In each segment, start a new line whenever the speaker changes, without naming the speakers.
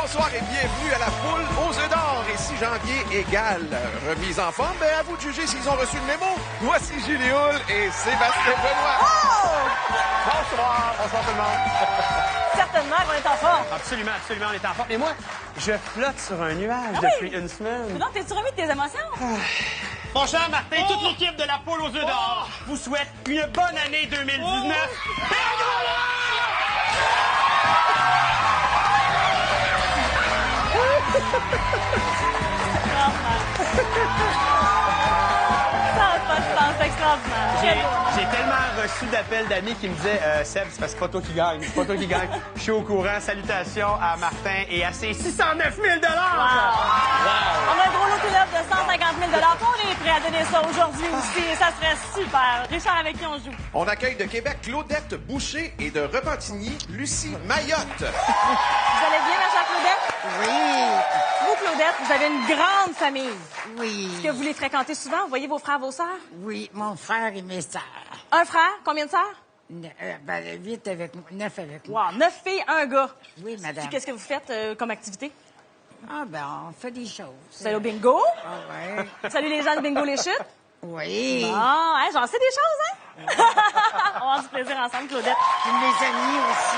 Bonsoir et bienvenue à la poule aux œufs d'or. Et si janvier égale remise en forme, ben à vous de juger s'ils ont reçu le mémo. Voici Julie Hull et Sébastien Benoît.
Oh!
Bonsoir, bonsoir tout le monde.
Certainement qu'on est en forme.
Absolument, absolument, on est en forme. Et moi, je flotte sur un nuage depuis une semaine.
Donc, t'es-tu remis de tes émotions?
Mon cher Martin, toute l'équipe de la poule aux œufs d'or vous souhaite une bonne année 2019.
Ça n'a pas de sens, c'est extraordinaire.
J'ai tellement reçu d'appels d'amis qui me disaient Seb, c'est parce que c'est pas toi qui gagne, c'est pas toi qui gagne. Je suis au courant. Salutations à Martin et à ses 609 000
Wow. On a un gros lot de 150 000 On est prêt à donner ça aujourd'hui aussi et ça serait super. Richard, avec qui on joue?
On accueille de Québec Claudette Boucher et de Repentigny, Lucie Mayotte.
Vous allez bien, ma chère Claudette?
Oui,
Vous, Claudette, vous avez une grande famille.
oui.
Est-ce que vous les fréquentez souvent? Vous voyez vos frères, vos sœurs?
Oui, mon frère et mes sœurs.
Un frère? Combien de sœurs?
8 avec moi, 9 avec moi.
Wow, 9 filles, un gars.
Oui, madame.
Puis qu'est-ce que vous faites comme activité?
Ah, ben, on fait des choses.
Vous allez au bingo?
Ah, ouais.
Salut les gens de Bingo les Chutes?
Oui.
Ah, hein, j'en sais des choses, hein? On va avoir du plaisir ensemble, Claudette.
Puis mes amis aussi.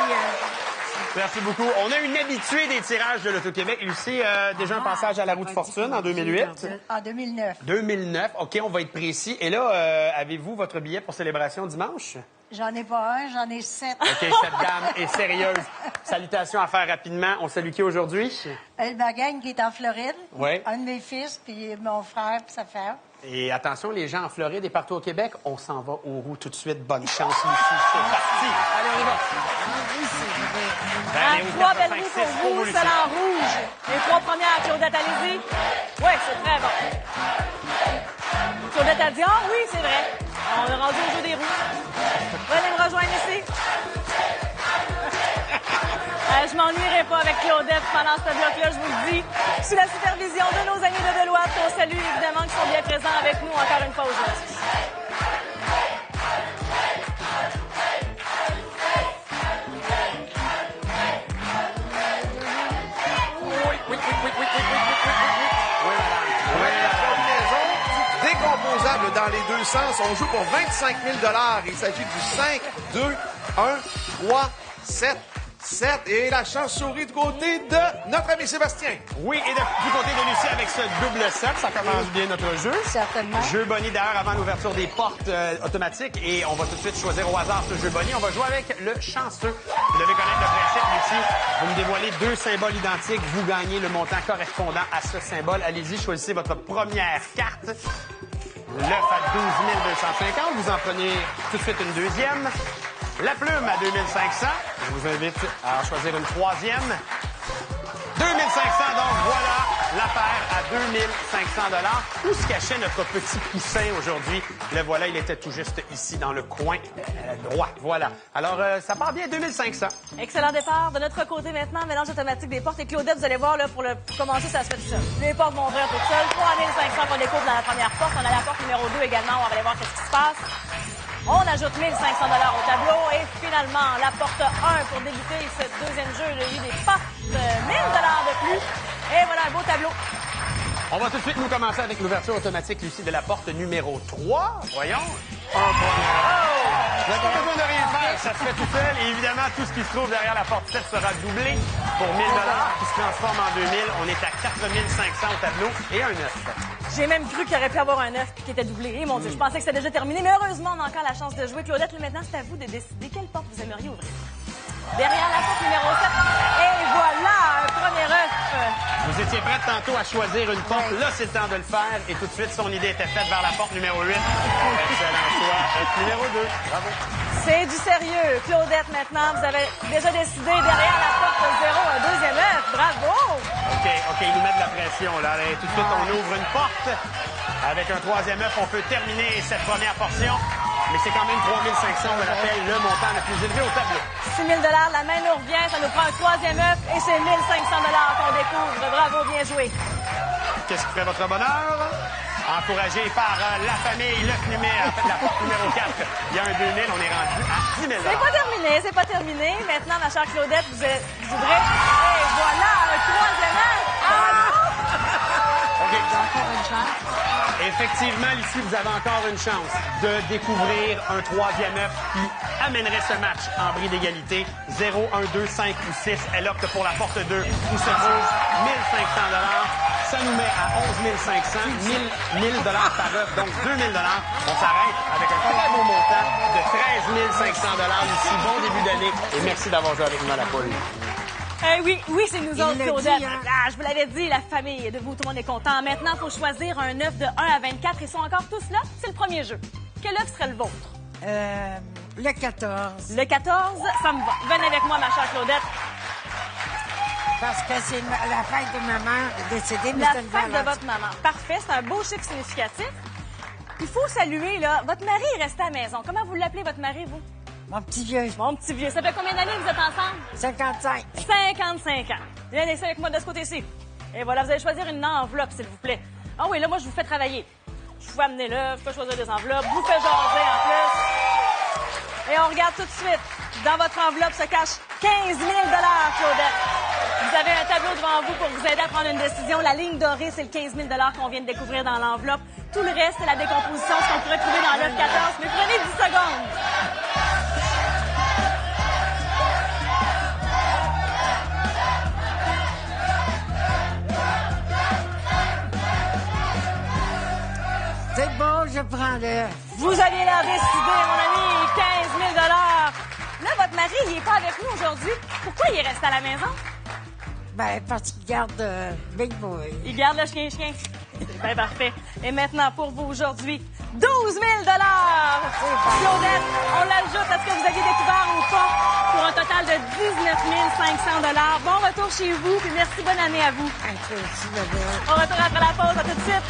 Merci beaucoup. On a une habituée des tirages de l'Auto-Québec. Lucie, déjà un passage à la roue de fortune en 2008.
En 2009.
2009. OK, on va être précis. Et là, avez-vous votre billet pour célébration dimanche?
J'en ai pas un, j'en ai 7.
OK, cette dame est sérieuse. Salutations à faire rapidement. On salue qui aujourd'hui?
Ma gang qui est en Floride.
Oui.
Un de mes fils, puis mon frère, puis sa femme.
Et attention, les gens en Floride et partout au Québec, on s'en va aux roues tout de suite. Bonne chance, Lucie. C'est parti. Allez, on y va.
Oui, c'est vrai.
Allez, au
3
4,
belles
5,
roues
6,
pour vous,
Lucie.
celle en rouge. Les 3 premières, Claudette, allez-y. Oui, c'est très bon. Claudette a dit, ah oui, c'est vrai. On est rendu au jeu des roues. Venez me rejoindre ici. Je m'ennuierai pas avec Claudette pendant ce bloc-là, je vous le dis. Sous la supervision de nos amis de Deloitte, qu'on salue évidemment, qui sont bien présents avec nous encore une fois aujourd'hui.
Décomposable dans les deux sens. On joue pour 25 000 $. Il s'agit du 5, 2, 1, 3, 7, 7. Et la chance sourit du côté de notre ami Sébastien.
Oui, et du côté de Lucie avec ce double 7, ça commence bien notre jeu.
Certainement.
Jeu Bonnie d'ailleurs avant l'ouverture des portes automatiques. Et on va tout de suite choisir au hasard ce jeu Bonnie. On va jouer avec le chanceux. Vous devez connaître le principe, Lucie. Vous me dévoilez 2 symboles identiques. Vous gagnez le montant correspondant à ce symbole. Allez-y, choisissez votre première carte. L'œuf à 12 250. Vous en prenez tout de suite une deuxième. La plume à 2500. Je vous invite à en choisir une troisième. 2500, donc voilà l'affaire à 2500 $. Où se cachait notre petit poussin aujourd'hui? Le voilà, il était tout juste ici dans le coin droit. Voilà. Alors, ça part bien 2500.
Excellent départ. De notre côté maintenant, mélange automatique des portes. Et Claudette, vous allez voir, là, pour commencer, ça se fait tout seul. Les portes vont ouvrir toutes seules. 3500 qu'on découvre dans la première porte. On a la porte numéro 2 également. On va aller voir ce qui se passe. On ajoute 1500 $ au tableau. Et finalement, la porte 1 pour débuter ce deuxième jeu. Il y a eu des portes 1000 $ de plus. Et voilà un beau tableau.
On va tout de suite nous commencer avec l'ouverture automatique, Lucie, de la porte numéro 3. Voyons. Un premier. Vous n'avez pas besoin de rien faire, ça se fait tout seul. Et évidemment, tout ce qui se trouve derrière la porte 7 sera doublé pour 1000 $, qui se transforme en 2000. On est à 4500 au tableau et un 9.
J'ai même cru qu'il aurait pu avoir un 9 puis qui était doublé. Et mon Dieu, je pensais que c'était déjà terminé. Mais heureusement, on a encore la chance de jouer. Claudette, maintenant, c'est à vous de décider quelle porte vous aimeriez ouvrir. Derrière la porte numéro 7. Et voilà, un premier œuf.
Vous étiez prête tantôt à choisir une porte. Là, c'est le temps de le faire. Et tout de suite, son idée était faite vers la porte numéro 8. Excellent choix. Numéro 2. Bravo.
C'est du sérieux. Claudette, maintenant, vous avez déjà décidé derrière la porte 0, un deuxième œuf. Bravo!
OK, il nous met de la pression, là. Allez, tout de suite, on ouvre une porte. Avec un troisième œuf, on peut terminer cette première portion. Mais c'est quand même 3500, on le rappelle, le montant le plus élevé au tableau.
6 000 $, la main nous revient. Ça nous prend un troisième œuf et c'est 1500 $ qu'on découvre. Bravo, bien joué.
Qu'est-ce qui ferait votre bonheur? Encouragé par la famille, la porte numéro 4. Il y a un 2000, on est rendu à 10 000 $.
C'est pas terminé. Maintenant, ma chère Claudette, vous ouvrez. Et voilà, un
effectivement, Lucie, vous avez encore une chance de découvrir un troisième œuf qui amènerait ce match en bris d'égalité. 0, 1, 2, 5 ou 6. Elle opte pour la porte 2 où se trouve 1500 $. Ça nous met à 11 500, 1000 $ par œuf, donc 2000 $. On s'arrête avec un très beau montant de 13 500 $. Lucie, bon début d'année et merci d'avoir joué avec nous à la poule.
Oui, c'est nous autres,
l'a
Claudette.
dit, hein.
Ah, je vous l'avais dit, la famille de vous, tout le monde est content. Maintenant, il faut choisir un œuf de 1 à 24. Ils sont encore tous là. C'est le premier jeu. Quel œuf serait le vôtre?
Le 14.
Le 14, ça me va. Venez avec moi, ma chère Claudette.
Parce que c'est la fête de ma mère décédée, mais
La
c'est une
fête de
valeur.
votre maman. Parfait, c'est un beau chiffre significatif. Il faut saluer, là, votre mari est resté à la maison. Comment vous l'appelez, votre mari, vous?
Mon petit vieux,
Mon petit vieux. Ça fait combien d'années que vous êtes ensemble?
55.
55 ans. Venez ici avec moi de ce côté-ci. Et voilà, vous allez choisir une enveloppe, s'il vous plaît. Ah oui, là, moi, je vous fais travailler. Je vous amener là, je peux choisir des enveloppes, vous faites jaser en plus. Et on regarde tout de suite. Dans votre enveloppe se cache 15 000 $, Claudette. Vous avez un tableau devant vous pour vous aider à prendre une décision. La ligne dorée, c'est le 15 000 $ qu'on vient de découvrir dans l'enveloppe. Tout le reste, c'est la décomposition, ce qu'on pourrait trouver dans l'œuf 14. Mais prenez 10 secondes.
C'est bon, je prends l'œuf.
Vous aviez l'air décidé, mon ami. 15 000 $. Là, votre mari, il n'est pas avec nous aujourd'hui. Pourquoi il est resté à la maison?
Ben, parce qu'il garde Big Boy.
Il garde le chien-chien. C'est bien parfait. Et maintenant, pour vous aujourd'hui, 12 000 $. Claudette, on l'ajoute à ce que vous aviez découvert ou pas pour un total de 19 500 $. Bon retour chez vous, puis merci, bonne année à vous.
Un peu aussi, bébé.
On retourne après la pause, à tout de suite.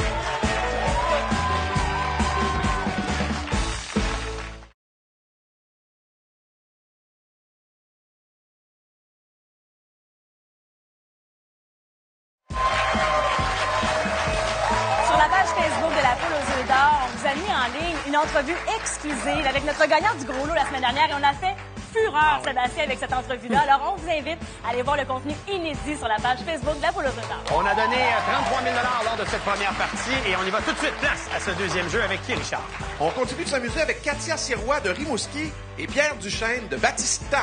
Sur la page Facebook de la Poule aux œufs d'or, on vous a mis en ligne une entrevue exclusive avec notre gagnant du gros lot la semaine dernière et on a fait fureur, Sébastien, avec cette entrevue-là. Alors, on vous invite à aller voir le contenu inédit sur la page Facebook de la Poule aux œufs d'or.
On a donné 33 000 $ lors de cette première partie et on y va tout de suite. Place à ce deuxième jeu avec qui, Richard?
On continue de s'amuser avec Katia Sirois de Rimouski et Pierre Duchesne de Batista.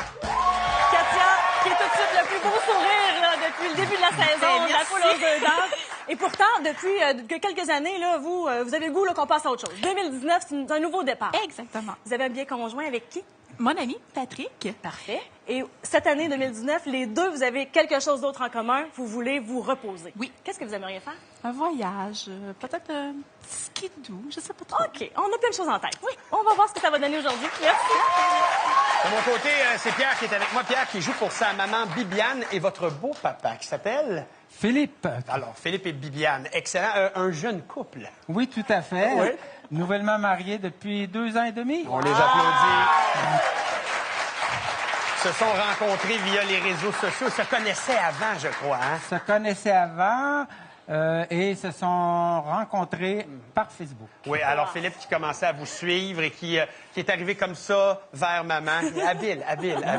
Katia, qui est tout de suite le plus beau sourire là, depuis le début de la saison de la Poule aux œufs d'or. Et pourtant, depuis quelques années, là, vous avez le goût là, qu'on passe à autre chose. 2019, c'est un nouveau départ.
Exactement.
Vous avez un bien conjoint avec qui?
Mon ami, Patrick.
Parfait. Et cette année 2019, les deux, vous avez quelque chose d'autre en commun. Vous voulez vous reposer.
Oui.
Qu'est-ce que vous aimeriez faire?
Un voyage, peut-être un petit ski doux, je sais pas trop.
OK. On a plein de choses en tête. Oui. On va voir ce que ça va donner aujourd'hui. Merci.
De mon côté, c'est Pierre qui est avec moi. Pierre qui joue pour sa maman Bibiane et votre beau papa qui s'appelle...
Philippe.
Alors, Philippe et Bibiane. Excellent. Un jeune couple.
Oui, tout à fait.
Oui.
Nouvellement mariés depuis 2 ans et demi.
On les applaudit. Se sont rencontrés via les réseaux sociaux. Se connaissaient avant, je crois. Hein?
Se connaissaient avant et se sont rencontrés par Facebook.
Oui, alors Philippe qui commençait à vous suivre et qui est arrivé comme ça vers maman. Habile.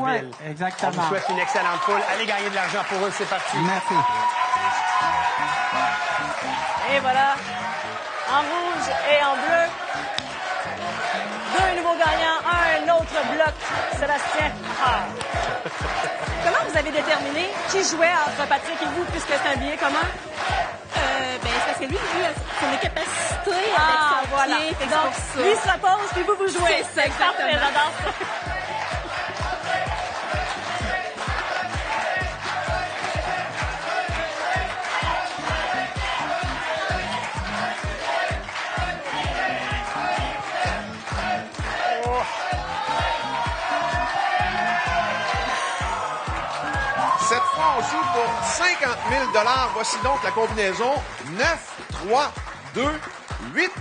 Oui, exactement.
On vous souhaite une excellente poule. Allez gagner de l'argent pour eux, c'est parti.
Merci.
Et voilà. En rouge et en bleu. Deux nouveaux gagnants, un autre bloc. Sébastien. Ah. Comment vous avez déterminé qui jouait entre Patrick et vous, puisque c'est un billet commun?
C'est parce que lui, il joue son capacité
Ah,
avec son
voilà.
pied, fait que
Donc,
c'est pour
lui
ça.
se repose, puis vous jouez.
C'est ça,
Parfait,
exactement.
j'adore ça.
Cette fois, on joue pour 50 000 $. Voici donc la combinaison 9, 3, 2, 8,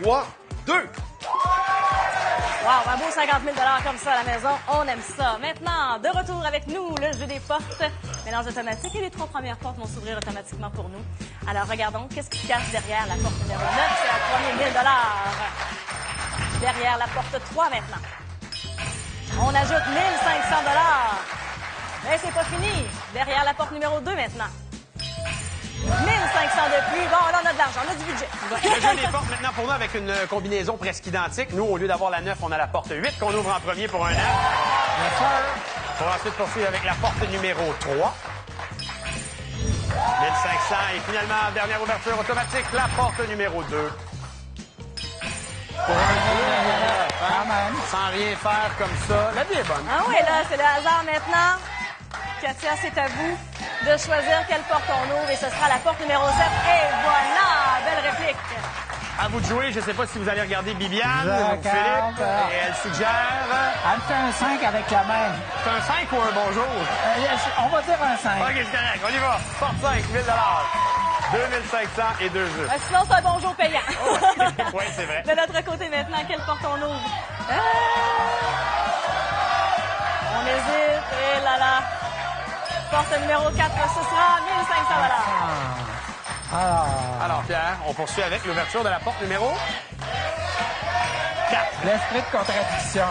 3, 2.
Wow, un beau 50 000 $ comme ça à la maison. On aime ça. Maintenant, de retour avec nous, le jeu des portes. Mélange automatique et les 3 premières portes vont s'ouvrir automatiquement pour nous. Alors, regardons qu'est-ce qui se cache derrière la porte numéro 9. C'est la premier 1 000 $. Derrière la porte 3 maintenant. On ajoute 1 500 $. Mais c'est pas fini. Derrière la porte numéro 2 maintenant. 1500 de plus. Bon, là, on a de l'argent, on a du budget.
Le jeu des portes maintenant pour nous avec une combinaison presque identique. Nous, au lieu d'avoir la 9, on a la porte 8 qu'on ouvre en premier pour un 9. Pour ensuite poursuivre avec la porte numéro 3. 1500 et finalement, dernière ouverture automatique, la porte numéro 2. Sans rien faire comme ça. La vie est bonne.
Ah oui, là, c'est le hasard maintenant. Katia, c'est à vous de choisir quelle porte on ouvre et ce sera la porte numéro 7. Et voilà! Belle réplique.
À vous de jouer. Je ne sais pas si vous allez regarder Bibiane
Je
ou Philippe.
regarde.
Et elle suggère...
Elle me fait un 5 avec la main.
C'est un 5 ou un bonjour?
On va dire un 5.
OK, c'est correct. On y va. Porte 5, 1000 2500 et 2 jeux.
Sinon, c'est un bonjour payant.
Oui, c'est vrai.
De notre côté maintenant, quelle porte on ouvre? On hésite. Et là là. Porte numéro 4, ce sera 1500
Alors, Pierre, on poursuit avec l'ouverture de la porte numéro 4.
L'esprit de contradiction.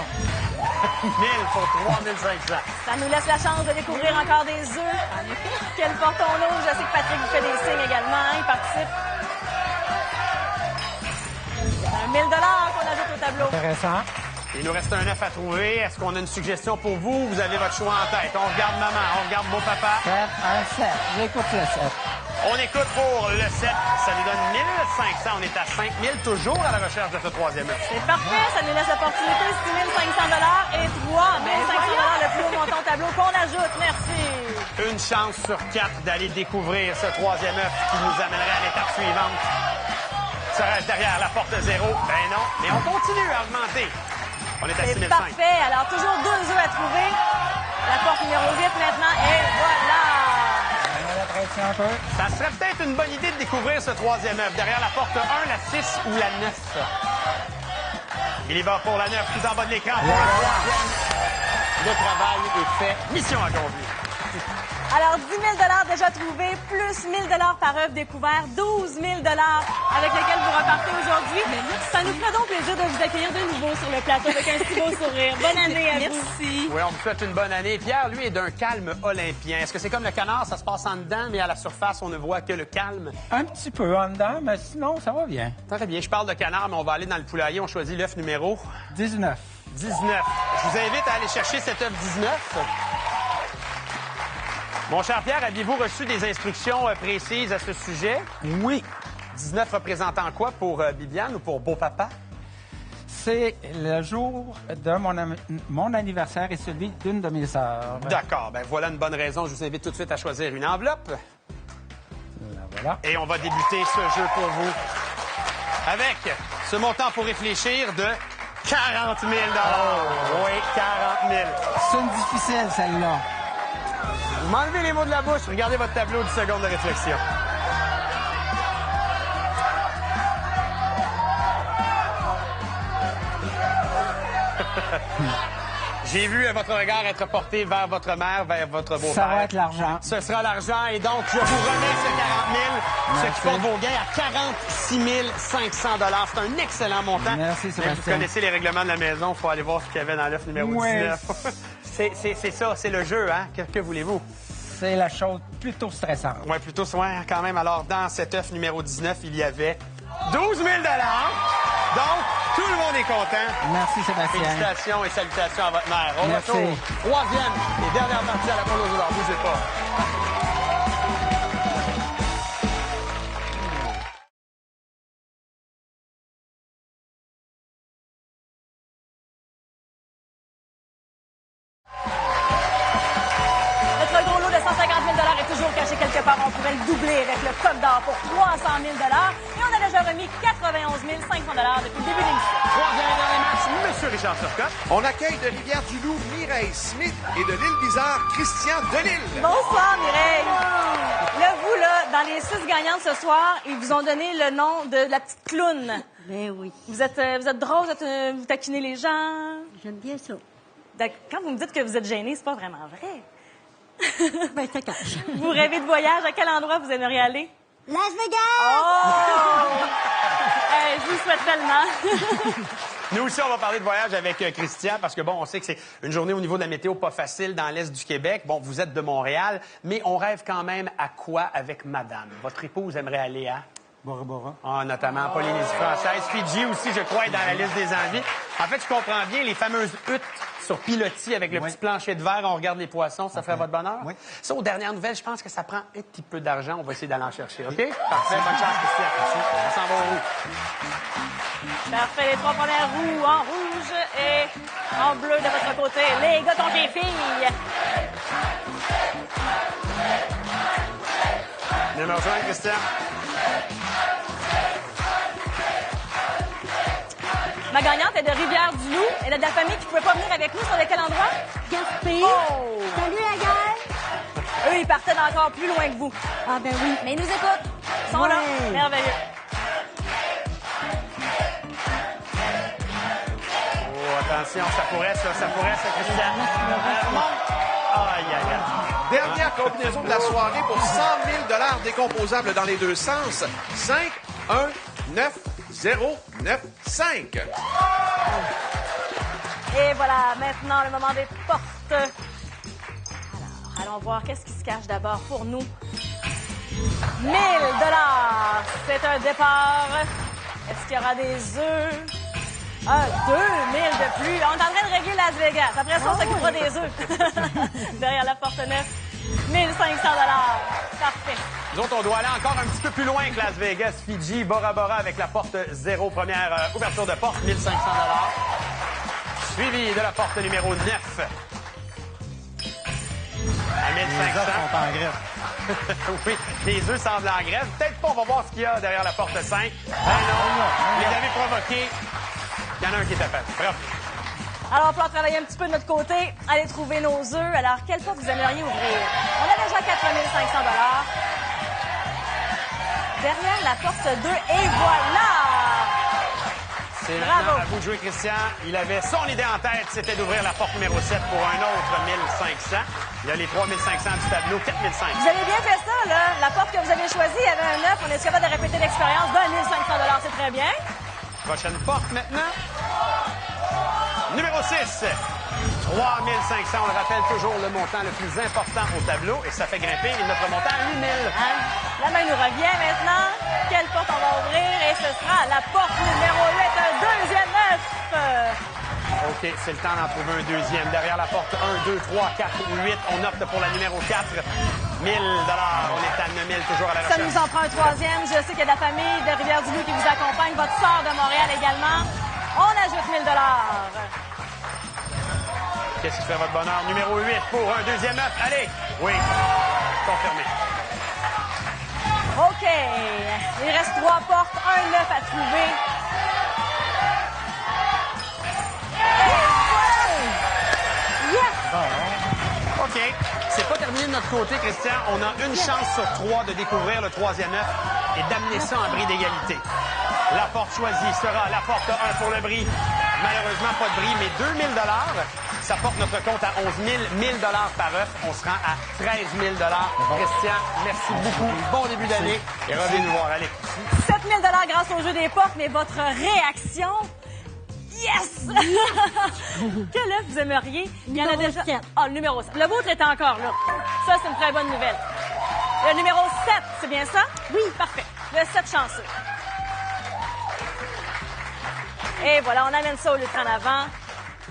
1000 pour 3500.
Ça nous laisse la chance de découvrir encore des œufs. Quelle porte on ouvre? Je sais que Patrick vous fait des signes également. Il participe. C'est un 1000 qu'on ajoute au tableau.
Intéressant.
Il nous reste un 9 à trouver. Est-ce qu'on a une suggestion pour vous? Vous avez votre choix en tête. On regarde maman, on regarde beau papa.
7, un 7. J'écoute le 7.
On écoute pour le 7. Ça nous donne 1500. On est à 5000, toujours à la recherche de ce troisième œuf.
C'est parfait. Ça nous laisse l'opportunité. 6 500 et 3 500 le plus haut montant au tableau qu'on ajoute. Merci.
Une chance sur 4 d'aller découvrir ce troisième œuf qui nous amènerait à l'étape suivante. Serait-ce derrière la porte 0? Ben non. Mais on continue à augmenter. On est à
C'est
6005.
parfait. Alors, toujours 2 œufs à trouver. La porte numéro 8 maintenant. Et voilà.
On a la pression un peu.
Ça serait peut-être une bonne idée de découvrir ce troisième œuf. Derrière la porte 1, la 6 ou la 9. Il y va pour la 9, tout en bas de l'écran. Pour le troisième. Le travail est fait. Mission accomplie.
Alors, 10 000 déjà trouvés, plus 1 000 par œuf découvert, 12 000 avec lesquels vous repartez aujourd'hui. Ça nous ferait donc plaisir de vous accueillir de nouveau sur le plateau avec un si beau sourire. Bonne année à vous.
Merci.
Oui, on vous souhaite une bonne année. Pierre, lui, est d'un calme olympien. Est-ce que c'est comme le canard, ça se passe en dedans, mais à la surface, on ne voit que le calme?
Un petit peu en dedans, mais sinon, ça va bien.
Très bien. Je parle de canard, mais on va aller dans le poulailler. On choisit l'œuf numéro
19.
19. Je vous invite à aller chercher cet œuf 19. Mon cher Pierre, aviez-vous reçu des instructions précises à ce sujet?
Oui.
19 représentant quoi pour Bibiane ou pour Beau Papa?
C'est le jour de mon anniversaire et celui d'une de mes sœurs.
D'accord. Ben voilà une bonne raison. Je vous invite tout de suite à choisir une enveloppe.
Là, voilà.
Et on va débuter ce jeu pour vous avec ce montant pour réfléchir de 40 000 Oui, 40 000
C'est une difficile, celle-là.
Vous m'enlevez les mots de la bouche. Regardez votre tableau de secondes de réflexion. J'ai vu votre regard être porté vers votre mère, vers votre beau-père.
Ça va être l'argent.
Ce sera l'argent et donc je vous remets ce 40 000, ce qui porte vos gains à 46 500 $. C'est un excellent montant.
Merci,
Mais
Sébastien.
vous connaissez les règlements de la maison. Il faut aller voir ce qu'il y avait dans l'œuf numéro
Ouais.
19. C'est ça, c'est le jeu, hein? Que voulez-vous?
C'est la chose plutôt stressante.
Oui, plutôt soin quand même. Alors, dans cet œuf numéro 19, il y avait 12 000 $. Donc, tout le monde est content.
Merci, Sébastien.
Félicitations et salutations à votre mère. Au
Merci.
retour, troisième et dernière partie à la pause aujourd'hui. Bougez pas.
Notre gros lot de 150 000 est toujours caché quelque part. On pourrait le doubler avec le code d'or pour 300 000 et on a déjà remis 91 500 depuis le début de l'émission.
Troisième et dernier match, Monsieur Richard Turcotte.
On accueille de Rivière-du-Loup Mireille Smith et de l'île Bizarre Christian Delille.
Bonsoir, Mireille. Là, vous, là, dans les 6 gagnantes ce soir, ils vous ont donné le nom de la petite clown.
Ben oui,
Vous êtes drôle, vous taquinez les gens.
j'aime bien ça.
Quand vous me dites que vous êtes gêné, c'est pas vraiment vrai.
Ben, ça cache.
Vous rêvez de voyage. À quel endroit vous aimeriez aller?
Las Vegas!
Oh! Hey, je vous le souhaite tellement.
Nous aussi, on va parler de voyage avec Christian parce que, bon, on sait que c'est une journée au niveau de la météo pas facile dans l'Est du Québec. Bon, vous êtes de Montréal, mais on rêve quand même à quoi avec madame? Votre épouse aimerait aller à?
Bora Bora.
Ah, notamment en Polynésie française. Fidji aussi, je crois, est dans la liste des envies. En fait, je comprends bien les fameuses huttes sur pilotis avec le petit plancher de verre, on regarde les poissons, ça ferait votre bonheur?
Oui.
Ça, aux dernières nouvelles, je pense que ça prend un petit peu d'argent. On va essayer d'aller en chercher, OK? Parfait, bonne chance, Christian. On s'en va au roux.
Parfait, les 3 premières roues en rouge et en bleu de votre côté. Les gars contre les filles.
Numéro 5, Christian.
Ma gagnante est de Rivière-du-Loup. Elle est de la famille qui ne pouvait pas venir avec nous. Sur quel endroit?
Gaspé.
Oh!
Salut la gueule.
Eux, ils partaient d'encore plus loin que vous.
Ah ben oui.
Mais ils nous écoutent. Ils sont là.
Ouais.
Merveilleux.
Oh, attention, ça pourrait, Christian. Remonte. Aïe, aïe, aïe.
Dernière combinaison de la soirée pour 100 000 $ décomposables dans les deux sens. 5, 1, 9, 0, 9, 5.
Et voilà, maintenant, le moment des portes. Alors, allons voir qu'est-ce qui se cache d'abord pour nous. 1 000 $. C'est un départ. Est-ce qu'il y aura des œufs? 2 000 de plus. On est en train de régler Las Vegas. Après ça, on s'occupera des œufs. Derrière la porte 9. 1 500 $. Parfait.
Nous autres, on doit aller encore un petit peu plus loin que Las Vegas, Fidji, Bora Bora avec la porte 0, première ouverture de porte, 1 500 $. Suivi de la porte numéro 9. À 1 500.
Les œufs sont en grève.
Oui, les œufs semblent en grève. Peut-être pas, on va voir ce qu'il y a derrière la porte 5. Ben non, les avez provoqués. Il y en a un qui est tapé. Bref.
Alors, on peut en travailler un petit peu de notre côté. Aller trouver nos œufs. Alors, quelle porte vous aimeriez ouvrir? On a déjà 4 500 $. Derrière la porte 2, et voilà!
C'est
Bravo.
maintenant à vous de jouer, Christian. Il avait son idée en tête, c'était d'ouvrir la porte numéro 7 pour un autre 1 500. Il y a les 3 500 du tableau, 4 500.
Vous avez bien fait ça, là. La porte que vous avez choisie, il y avait un 9. On est capable de répéter l'expérience de 1 500 $. C'est très bien.
Prochaine porte maintenant. Numéro 6. 3 500. On le rappelle, toujours le montant le plus important au tableau. Et ça fait grimper notre montant à 8 000.
La main nous revient maintenant. Quelle porte on va ouvrir? Et ce sera la porte numéro 8, un deuxième 9.
OK, c'est le temps d'en trouver un deuxième. Derrière la porte 1, 2, 3, 4 ou 8. On opte pour la numéro 4. 1 000 $. On est à 9 000, toujours à la
Ça
recherche.
nous en prend un troisième. Je sais qu'il y a de la famille de Rivière-du-Loup qui vous accompagne. Votre sœur de Montréal également. On ajoute 1 000 $.
Qu'est-ce qui fait votre bonheur? Numéro 8 pour un deuxième 9. Allez! Oui. Confirmé.
OK. Il reste 3 portes, un 9 à trouver.
OK. C'est pas terminé de notre côté, Christian. On a une chance sur 3 de découvrir le troisième 9 et d'amener ça en bris d'égalité. La porte choisie sera la porte 1 pour le bris. Malheureusement, pas de bris, mais 2 000 $. Ça porte notre compte à 11 000. 1 000 $ par œuf. On se rend à 13 000 $. Christian, merci beaucoup. Bon début d'année. Et revenez nous voir. Allez.
7 000 $ grâce au jeu des portes, mais votre réaction... Yes! Quel œuf vous aimeriez? Il y en a
Numéro
déjà...
7.
Ah, le numéro 7. Le vôtre est encore là. Ça, c'est une très bonne nouvelle. Le numéro 7, c'est bien ça? Oui. Parfait. Le 7 chanceux. Et voilà, on amène ça au litre en avant.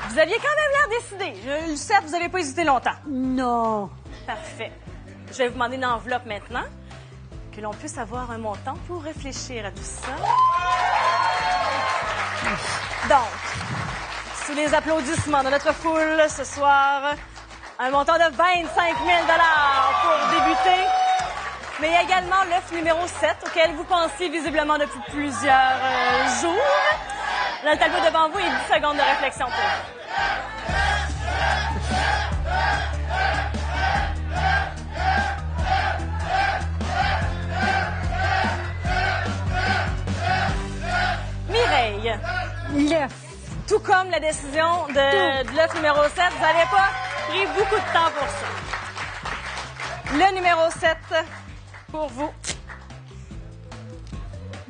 Vous aviez quand même l'air décidé. Le 7, vous n'avez pas hésité longtemps.
Non.
Parfait. Je vais vous demander une enveloppe maintenant, que l'on puisse avoir un montant pour réfléchir à tout ça. Donc, sous les applaudissements de notre foule ce soir, un montant de 25 000 $ pour débuter. Mais il y a également l'œuf numéro 7, auquel vous pensez visiblement depuis plusieurs jours. Là, le tableau devant vous et 10 secondes de réflexion pour vous. Mireille,
L'œuf.
tout comme la décision de l'œuf numéro 7, vous n'avez pas pris beaucoup de temps pour ça. Le numéro 7, pour vous.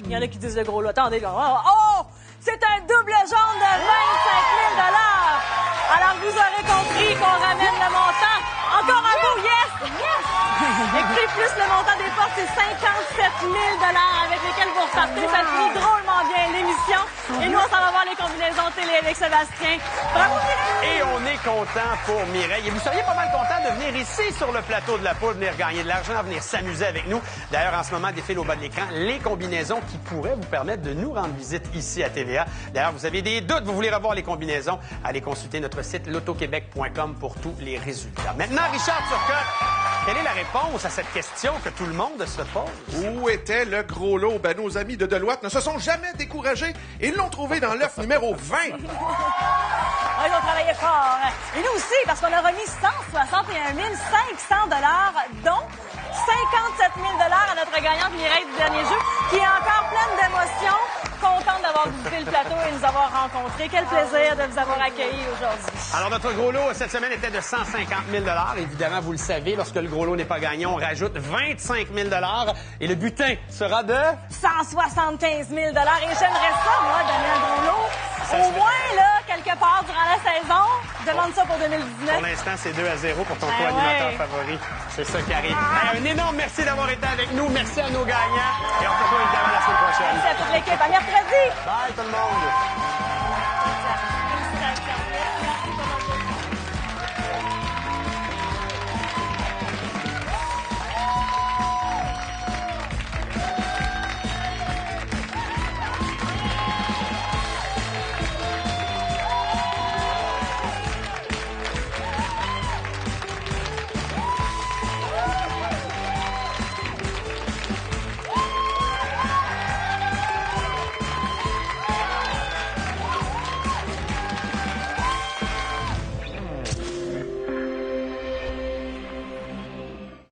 Il y en a qui disent le gros lot. Attendez, là. Oh! C'est un double jaune de 25 000 $. Alors, vous aurez compris qu'on ramène le montant. Encore un bout, yes! Yes! Écoutez, plus le montant des portes, c'est 57 000 $ avec lesquels vous repartez. Ça finit drôlement bien l'émission. Et nous, on s'en va voir les combinaisons télé avec Sébastien. Bravo, Mireille!
Et on est content pour Mireille. Et vous seriez pas mal content de venir ici sur le plateau de la poule, venir gagner de l'argent, venir s'amuser avec nous. D'ailleurs, en ce moment, défilent au bas de l'écran les combinaisons qui pourraient vous permettre de nous rendre visite ici à TVA. D'ailleurs, vous avez des doutes, vous voulez revoir les combinaisons, allez consulter notre site lotoquebec.com pour tous les résultats. Maintenant, Richard Turcotte, quelle est la réponse à cette question que tout le monde se pose?
Où était le gros lot? Ben, nos amis de Deloitte ne se sont jamais découragés et l'ont trouvé dans l'œuf numéro 20.
Ah, ils ont travaillé fort. Et nous aussi, parce qu'on a remis 161 500 $, dont 57 000 $ à notre gagnante Mireille du dernier jeu, qui est encore pleine d'émotions, contente d'avoir visité le plateau et nous avoir rencontrés. Quel plaisir de vous avoir accueillis aujourd'hui.
Alors, notre gros lot cette semaine était de 150 000 $. Évidemment, vous le savez, lorsque le gros lot n'est pas gagné, on rajoute 25 000 $ et le butin sera de...
175 000 $. Et j'aimerais ça, moi, donner un gros lot. Au moins, là, quelque part durant la saison. Demande ça pour 2019.
Pour l'instant, c'est 2-0 pour ton
Ben
co-animateur
ouais.
favori. C'est ça qui arrive. Un énorme merci d'avoir été avec nous. Merci à nos gagnants. Et on se retrouve évidemment la semaine prochaine.
Merci à toute l'équipe. À mercredi.
Bye tout le monde.